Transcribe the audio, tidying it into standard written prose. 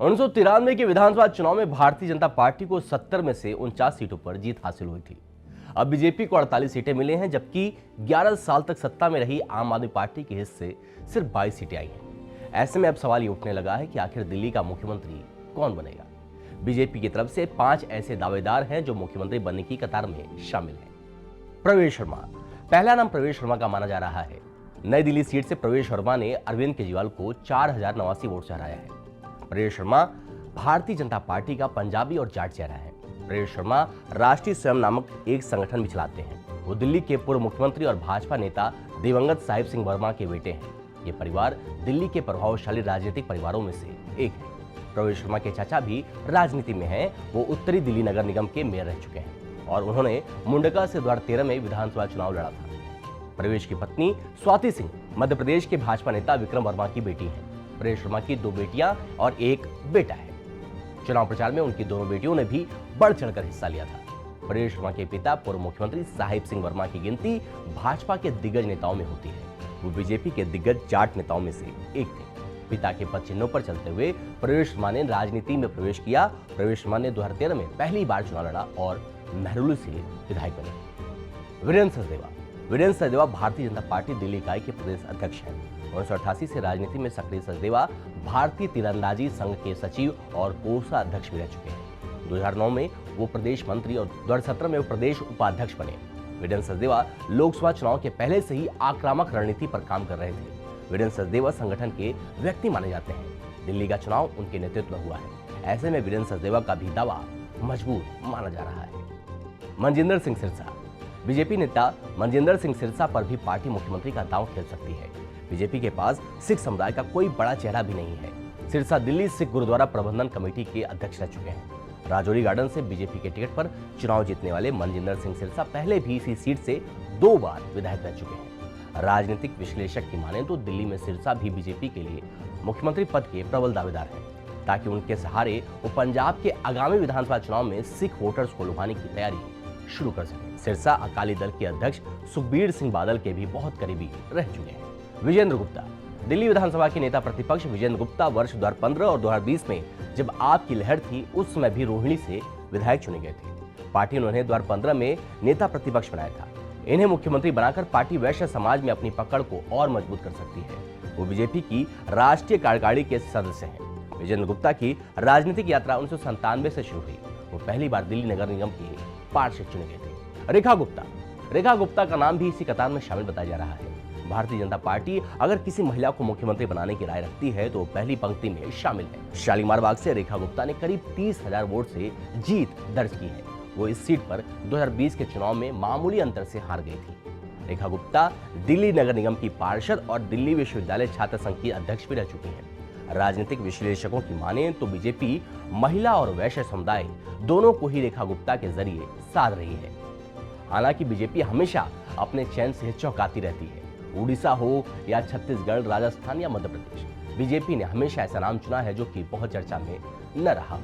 1993 के विधानसभा चुनाव में भारतीय जनता पार्टी को 70 में से 49 सीटों पर जीत हासिल हुई थी। अब बीजेपी को 48 सीटें मिली हैं, जबकि 11 साल तक सत्ता में रही आम आदमी पार्टी के हिस्से सिर्फ 22 सीटें आई हैं। ऐसे में अब सवाल ये उठने लगा है कि आखिर दिल्ली का मुख्यमंत्री कौन बनेगा। बीजेपी की तरफ से 5 ऐसे दावेदार हैं जो मुख्यमंत्री बनने की कतार में शामिल हैं। प्रवेश शर्मा, पहला नाम प्रवेश शर्मा का माना जा रहा है। नई दिल्ली सीट से प्रवेश शर्मा ने अरविंद केजरीवाल को 4089 वोट से हराया है। प्रवेश शर्मा भारतीय जनता पार्टी का पंजाबी और जाट चेहरा है। प्रवेश शर्मा राष्ट्रीय स्वयं नामक एक संगठन भी चलाते हैं। वो दिल्ली के पूर्व मुख्यमंत्री और भाजपा नेता दिवंगत साहिब सिंह वर्मा के बेटे हैं। ये परिवार दिल्ली के प्रभावशाली राजनीतिक परिवारों में से एक है। प्रवेश शर्मा के चाचा भी राजनीति में हैं। वो उत्तरी दिल्ली नगर निगम के मेयर रह चुके हैं और उन्होंने मुंडका से 2013 में विधानसभा चुनाव लड़ा था। प्रवेश की पत्नी स्वाति सिंह मध्य प्रदेश के भाजपा नेता विक्रम वर्मा की बेटी है। प्रवेश शर्मा की 2 बेटियां और 1 बेटा है। चुनाव प्रचार में उनकी दोनों बेटियों ने भी बढ़ चढ़कर हिस्सा लिया था। प्रवेश शर्मा के पिता पूर्व मुख्यमंत्री साहिब सिंह वर्मा की गिनती भाजपा के दिग्गज नेताओं में होती है। वो बीजेपी के दिग्गज जाट नेताओं में से एक थे। पिता के पद चिन्हों पर चलते हुए प्रवेश शर्मा ने राजनीति में प्रवेश किया। प्रवेश शर्मा ने 2013 में पहली बार चुनाव लड़ा और मेहरौली से विधायक बने। वीरेंद्र सचदेवा भारतीय जनता पार्टी दिल्ली इकाई के प्रदेश अध्यक्ष हैं। 1988 से राजनीति में सक्रिय सचदेवा भारतीय तीरंदाजी संघ के सचिव और कोषाध्यक्ष भी रह चुके हैं। 2009 में वो प्रदेश मंत्री और 2017 में वो प्रदेश उपाध्यक्ष बने। वीरेंद्र सचदेवा लोकसभा चुनाव के पहले से ही आक्रामक रणनीति पर काम कर रहे थे। वीरेंद्र सचदेवा संगठन के व्यक्ति माने जाते हैं। दिल्ली का चुनाव उनके नेतृत्व में हुआ है। ऐसे में वीरेंद्र सचदेवा का भी दावा मजबूत माना जा रहा है। मनजिंदर सिंह सिरसा, बीजेपी नेता मनजिंदर सिंह सिरसा पर भी पार्टी मुख्यमंत्री का दांव खेल सकती है। बीजेपी के पास सिख समुदाय का कोई बड़ा चेहरा भी नहीं है। सिरसा दिल्ली सिख गुरुद्वारा प्रबंधन कमेटी के अध्यक्ष रह चुके हैं। राजौरी गार्डन से बीजेपी के टिकट पर चुनाव जीतने वाले मनजिंदर सिंह सिरसा पहले भी इसी सीट से 2 बार विधायक रह चुके हैं। राजनीतिक विश्लेषक की माने तो दिल्ली में सिरसा भी बीजेपी के लिए मुख्यमंत्री पद के प्रबल दावेदार हैं, ताकि उनके सहारे वो पंजाब के आगामी विधानसभा चुनाव में सिख वोटर्स को लुभाने की तैयारी शुरू कर सकें। सिरसा अकाली दल के अध्यक्ष सुखबीर सिंह बादल के भी बहुत करीबी रह चुके हैं। विजेंद्र गुप्ता, दिल्ली विधानसभा के नेता प्रतिपक्ष विजेंद्र गुप्ता वर्ष 2015 और 2020 में जब आपकी लहर थी, उस समय भी रोहिणी से विधायक चुने गए थे। पार्टी ने उन्हें 2015 में नेता प्रतिपक्ष बनाया था। इन्हें मुख्यमंत्री बनाकर पार्टी वैश्य समाज में अपनी पकड़ को और मजबूत कर सकती है। वो बीजेपी की राष्ट्रीय कार्यकारिणी के सदस्य हैं। विजेंद्र गुप्ता की राजनीतिक यात्रा 1997 से शुरू हुई। वो पहली बार दिल्ली नगर निगम के पार्षद चुने गए थे। रेखा गुप्ता का नाम भी इसी कतार में शामिल बताया जा रहा है। भारतीय जनता पार्टी अगर किसी महिला को मुख्यमंत्री बनाने की राय रखती है तो पहली पंक्ति में शामिल है। शालीमार बाग से रेखा गुप्ता ने करीब 30,000 वोट से जीत दर्ज की है। वो इस सीट पर 2020 के चुनाव में मामूली अंतर से हार गई थी। रेखा गुप्ता दिल्ली नगर निगम की पार्षद और दिल्ली विश्वविद्यालय छात्र संघ की अध्यक्ष भी रह चुकी हैं। राजनीतिक विश्लेषकों की माने तो बीजेपी महिला और वैश्य समुदाय दोनों को ही रेखा गुप्ता के जरिए साध रही है। हालांकि बीजेपी हमेशा अपने चयन से चौंकाती रहती है। उड़ीसा हो या छत्तीसगढ़, राजस्थान या मध्य प्रदेश, बीजेपी ने हमेशा ऐसा नाम चुना है जो कि बहुत चर्चा में न रहा हो।